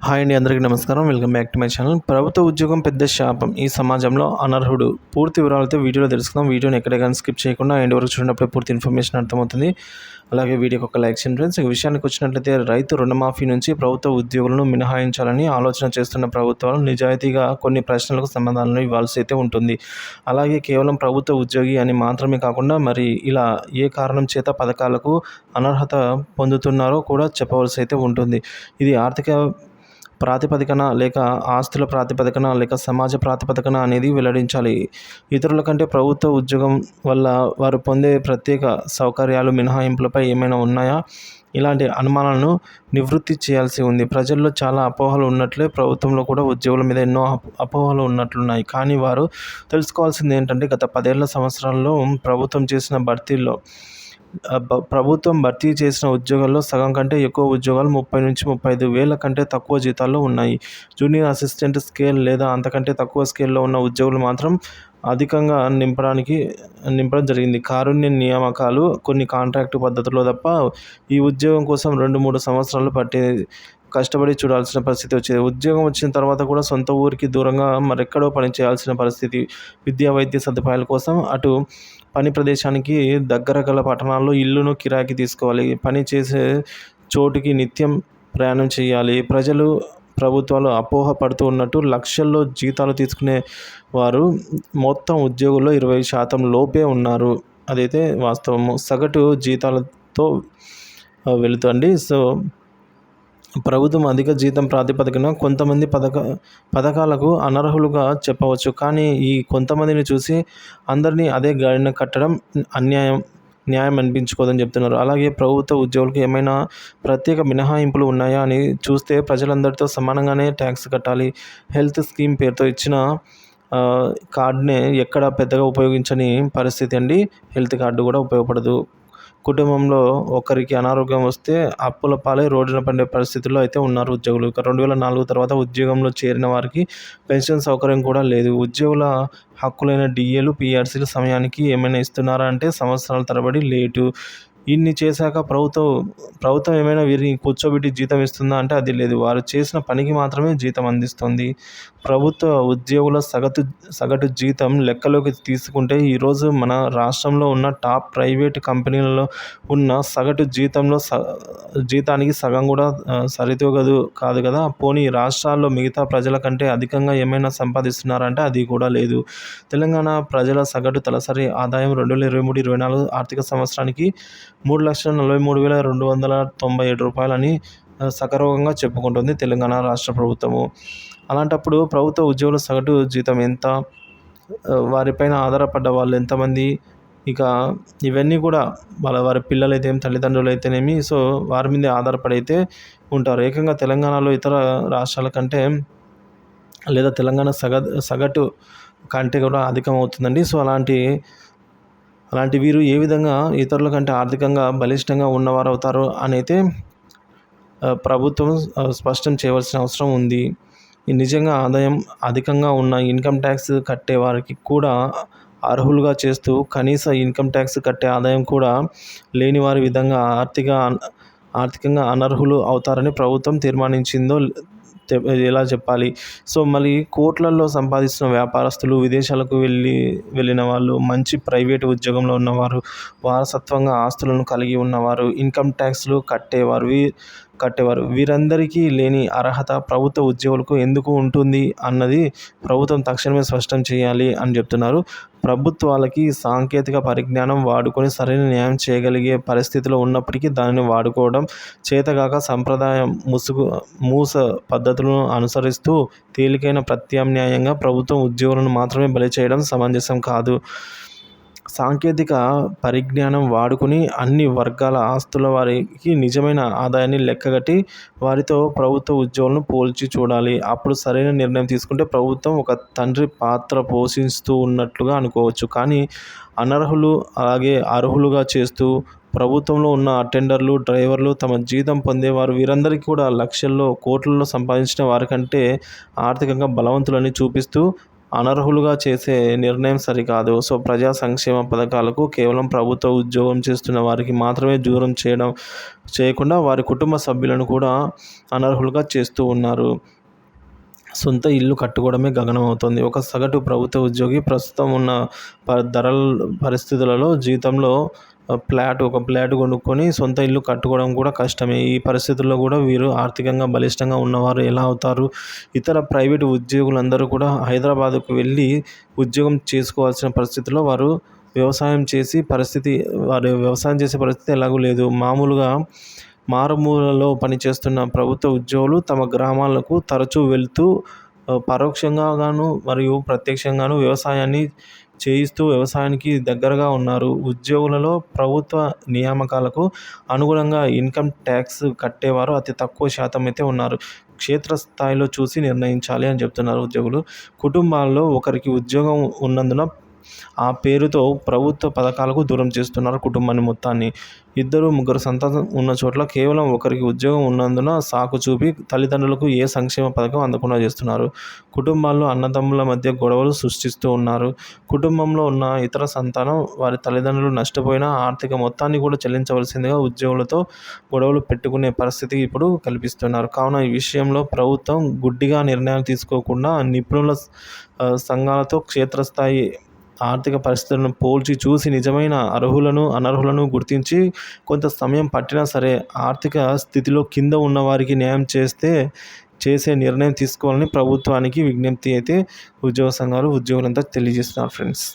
Hi అండి, అందరికీ నమస్కారం. Welcome back to my channel. ప్రభుత్వ ఉద్యోగం పెద్ద శాపం, ఈ సమాజంలో అనర్హుడు. పూర్తి వివరాలతో వీడియోలో తెలుసుకుందాం. వీడియోని ఎక్కడ కానీ స్కిప్ చేయకుండా ఎండ్ వరకు చూడనప్పుడే పూర్తి ఇన్ఫర్మేషన్ అర్థమవుతుంది. అలాగే వీడియోకి ఒక లైక్ చేయండి ఫ్రెండ్స్. ఈ విషయానికి వచ్చినట్లయితే రైతు రుణమాఫీ నుంచి ప్రభుత్వ ఉద్యోగులను మినహాయించాలని ఆలోచన చేస్తున్న ప్రభుత్వాలు నిజాయితీగా కొన్ని ప్రశ్నలకు సమాధానాలు ఇవ్వాల్సి అయితే ఉంటుంది. అలాగే కేవలం ప్రభుత్వ ఉద్యోగి అని మాత్రమే కాకుండా మరి ఇలా ఏ కారణం చేత పథకాలకు అనర్హత పొందుతున్నారో కూడా చెప్పవలసి అయితే ఉంటుంది. ఇది ఆర్థిక ప్రాతిపదికన లేక ఆస్తుల ప్రాతిపదికన లేక సమాజ ప్రాతిపదికన అనేది వెల్లడించాలి. ఇతరుల కంటే ప్రభుత్వ ఉద్యోగం వల్ల వారు పొందే ప్రత్యేక సౌకర్యాలు, మినహాయింపులపై ఏమైనా ఉన్నాయా? ఇలాంటి అనుమానాలను నివృత్తి చేయాల్సి ఉంది. ప్రజల్లో చాలా అపోహలు ఉన్నట్లే ప్రభుత్వంలో కూడా ఉద్యోగుల మీద ఎన్నో అపోహలు ఉన్నట్లున్నాయి. కానీ వారు తెలుసుకోవాల్సింది ఏంటంటే, గత 10 సంవత్సరాల్లో ప్రభుత్వం భర్తీ చేసిన ఉద్యోగాల్లో సగం కంటే ఎక్కువ ఉద్యోగాలు 30-35 వేల కంటే తక్కువ జీతాల్లో ఉన్నాయి. జూనియర్ అసిస్టెంట్ స్కేల్ లేదా అంతకంటే తక్కువ స్కేల్లో ఉన్న ఉద్యోగులు మాత్రం అధికంగా నింపడం జరిగింది. కారుణ్య నియామకాలు, కొన్ని కాంట్రాక్టు పద్ధతుల్లో తప్ప ఈ ఉద్యోగం కోసం 2-3 సంవత్సరాలు కష్టపడి చూడాల్సిన పరిస్థితి వచ్చేది. ఉద్యోగం వచ్చిన తర్వాత కూడా సొంత ఊరికి దూరంగా మరెక్కడో పని చేయాల్సిన పరిస్థితి. విద్యా, వైద్య సదుపాయాల కోసం అటు పని ప్రదేశానికి దగ్గర గల పట్టణాల్లో ఇల్లును కిరాయికి తీసుకోవాలి. పని చేసే చోటుకి నిత్యం ప్రయాణం చేయాలి. ప్రభుత్వాలు అపోహ పడుతూ ఉన్నట్టు లక్షల్లో జీతాలు తీసుకునే వారు మొత్తం ఉద్యోగుల్లో 20% లోపే ఉన్నారు. అదైతే వాస్తవము. సగటు జీతాలతో వెళుతుంది. సో ప్రభుత్వం అధిక జీతం ప్రాతిపదికన కొంతమంది పథకాలకు అనర్హులుగా చెప్పవచ్చు. కానీ ఈ కొంతమందిని చూసి అందరినీ అదే గాడిన కట్టడం న్యాయం అనిపించుకోదని చెప్తున్నారు. అలాగే ప్రభుత్వ ఉద్యోగులకు ఏమైనా ప్రత్యేక మినహాయింపులు ఉన్నాయా అని చూస్తే ప్రజలందరితో సమానంగానే ట్యాక్స్ కట్టాలి. హెల్త్ స్కీమ్ పేరుతో ఇచ్చిన కార్డునే ఎక్కడ పెద్దగా ఉపయోగించని పరిస్థితి అండి. హెల్త్ కార్డు కూడా ఉపయోగపడదు. కుటుంబంలో ఒకరికి అనారోగ్యం వస్తే అప్పుల పాలై రోడ్డున పడే పరిస్థితుల్లో అయితే ఉన్నారు ఉద్యోగులు. 2004 తర్వాత ఉద్యోగంలో చేరిన వారికి పెన్షన్ సౌకర్యం కూడా లేదు. ఉద్యోగుల హక్కులైన డిఏలు, పిఆర్సీలు సమయానికి ఏమైనా ఇస్తున్నారా అంటే సంవత్సరాల తరబడి లేటు. ఇన్ని చేశాక ప్రభుత్వం ఏమైనా వీరిని కూర్చోబెట్టి జీతం ఇస్తుందా అంటే అది లేదు. వారు చేసిన పనికి మాత్రమే జీతం అందిస్తుంది. ప్రభుత్వ ఉద్యోగుల సగటు జీతం లెక్కలోకి తీసుకుంటే ఈరోజు మన రాష్ట్రంలో ఉన్న టాప్ ప్రైవేటు కంపెనీలలో ఉన్న సగటు జీతానికి సగం కూడా కాదు కదా. పోనీ రాష్ట్రాల్లో మిగతా ప్రజల కంటే అధికంగా ఏమైనా సంపాదిస్తున్నారంటే అది కూడా లేదు. తెలంగాణ ప్రజల సగటు తలసరి ఆదాయం 2023-24 ఆర్థిక సంవత్సరానికి 3,43,297 రూపాయలని సగర్వంగా చెప్పుకుంటుంది తెలంగాణ రాష్ట్ర ప్రభుత్వము. అలాంటప్పుడు ప్రభుత్వ ఉద్యోగుల సగటు జీతం ఎంత? వారిపైన ఆధారపడ్డ వాళ్ళు ఎంతమంది? ఇక ఇవన్నీ కూడా వారి పిల్లలైతే తల్లిదండ్రులు అయితేనేమి, సో వారి మీదే ఆధారపడైతే ఉంటారు. ఏకంగా తెలంగాణలో ఇతర రాష్ట్రాల కంటే లేదా తెలంగాణ సగటు కంటే కూడా అధికం అవుతుందండి. సో అలాంటి వీరు ఏ విధంగా ఇతరుల కంటే ఆర్థికంగా బలిష్టంగా ఉన్నవారు అవుతారు అని అయితే ప్రభుత్వం స్పష్టం చేయవలసిన అవసరం ఉంది. నిజంగా ఆదాయం అధికంగా ఉన్న ఇన్కమ్ ట్యాక్స్ కట్టే వారికి కూడా అర్హులుగా చేస్తూ కనీస ఇన్కమ్ ట్యాక్స్ కట్టే ఆదాయం కూడా లేని వారి విధంగా ఆర్థికంగా అనర్హులు అవుతారని ప్రభుత్వం తీర్మానించిందో ఎలా చెప్పాలి? సో మళ్ళీ కోట్లల్లో సంపాదిస్తున్న వ్యాపారస్తులు, విదేశాలకు వెళ్ళిన వాళ్ళు, మంచి ప్రైవేటు ఉద్యోగంలో ఉన్నవారు, వారసత్వంగా ఆస్తులను కలిగి ఉన్నవారు, ఇన్కమ్ ట్యాక్స్లు కట్టేవారు వీరందరికీ లేని అర్హత ప్రభుత్వ ఉద్యోగులకు ఎందుకు ఉంటుంది అన్నది ప్రభుత్వం తక్షణమే స్పష్టం చేయాలి అని చెప్తున్నారు. ప్రభుత్వాలకి సాంకేతిక పరిజ్ఞానం వాడుకొని సరైన న్యాయం చేయగలిగే పరిస్థితిలో ఉన్నప్పటికీ దానిని వాడుకోవడం చేతగాక సంప్రదాయ మూస పద్ధతులను అనుసరిస్తూ తేలికైన ప్రత్యామ్నాయంగా ప్రభుత్వం ఉద్యోగులను మాత్రమే బలి చేయడం సమంజసం కాదు. సాంకేతిక పరిజ్ఞానం వాడుకుని అన్ని వర్గాల ఆస్తుల వారికి నిజమైన ఆదాయాన్ని లెక్కగట్టి వారితో ప్రభుత్వ ఉద్యోగులను పోల్చి చూడాలి. అప్పుడు సరైన నిర్ణయం తీసుకుంటే ప్రభుత్వం ఒక తండ్రి పాత్ర పోషిస్తూ ఉన్నట్లుగా అనుకోవచ్చు. కానీ అనర్హులు అలాగే అర్హులుగా చేస్తూ ప్రభుత్వంలో ఉన్న అటెండర్లు, డ్రైవర్లు, తమ జీతం పొందేవారు వీరందరికీ కూడా లక్షల్లో, కోట్లలో సంపాదించిన వారికంటే ఆర్థికంగా బలవంతులని చూపిస్తూ అనర్హులుగా చేసే నిర్ణయం సరికాదు. సో, ప్రజా సంక్షేమ పథకాలకు కేవలం ప్రభుత్వ ఉద్యోగం చేస్తున్న వారికి మాత్రమే దూరం చేయకుండా వారి కుటుంబ సభ్యులను కూడా అనర్హులుగా చేస్తూ ఉన్నారు. సొంత ఇల్లు కట్టుకోవడమే గగనమవుతోంది. ఒక సగటు ప్రభుత్వ ఉద్యోగి ప్రస్తుతం ఉన్న ధరల పరిస్థితులలో జీతంలో ఒక ఫ్లాట్ కొనుక్కొని సొంత ఇల్లు కట్టుకోవడం కూడా కష్టమే. ఈ పరిస్థితుల్లో కూడా వీరు ఆర్థికంగా బలిష్టంగా ఉన్నవారు ఎలా అవుతారు? ఇతర ప్రైవేటు ఉద్యోగులందరూ కూడా హైదరాబాద్కు వెళ్ళి ఉద్యోగం చేసుకోవాల్సిన పరిస్థితిలో వారు వ్యవసాయం చేసే పరిస్థితి ఎలాగూ లేదు. మామూలుగా మారుమూలలో పనిచేస్తున్న ప్రభుత్వ ఉద్యోగులు తమ గ్రామాలకు తరచూ వెళ్తూ పరోక్షంగాను మరియు ప్రత్యక్షంగాను వ్యవసాయాన్ని చేయిస్తూ వ్యవసాయానికి దగ్గరగా ఉన్నారు. ఉద్యోగులలో ప్రభుత్వ నియామకాలకు అనుగుణంగా ఇన్కమ్ ట్యాక్స్ కట్టేవారు అతి తక్కువ శాతం అయితే ఉన్నారు. క్షేత్రస్థాయిలో చూసి నిర్ణయించాలి అని చెప్తున్నారు ఉద్యోగులు. కుటుంబాల్లో ఒకరికి ఉద్యోగం ఉన్నందున ఆ పేరుతో ప్రభుత్వ పథకాలకు దూరం చేస్తున్నారు కుటుంబాన్ని మొత్తాన్ని. 2-3 సంతానం ఉన్న చోట్ల కేవలం ఒకరికి ఉద్యోగం ఉన్నందున సాకు చూపి తల్లిదండ్రులకు ఏ సంక్షేమ పథకం అందకుండా చేస్తున్నారు. కుటుంబాల్లో అన్నదమ్ముల మధ్య గొడవలు సృష్టిస్తూ ఉన్నారు. కుటుంబంలో ఉన్న ఇతర సంతానం వారి తల్లిదండ్రులు నష్టపోయిన ఆర్థిక మొత్తాన్ని కూడా చెల్లించవలసిందిగా ఉద్యోగులతో గొడవలు పెట్టుకునే పరిస్థితి ఇప్పుడు కల్పిస్తున్నారు. కావున ఈ విషయంలో ప్రభుత్వం గుడ్డిగా నిర్ణయాలు తీసుకోకుండా నిపుణుల సంఘాలతో క్షేత్రస్థాయి ఆర్థిక పరిస్థితులను పోల్చి చూసి నిజమైన అర్హులను అనర్హులను గుర్తించి కొంత సమయం పట్టినా సరే ఆర్థిక స్థితిలో కింద ఉన్న వారికి న్యాయం చేసే నిర్ణయం తీసుకోవాలని ప్రభుత్వానికి విజ్ఞప్తి అయితే ఉద్యోగ సంఘాలు ఉద్యోగులంతా తెలియజేస్తున్నారు ఫ్రెండ్స్.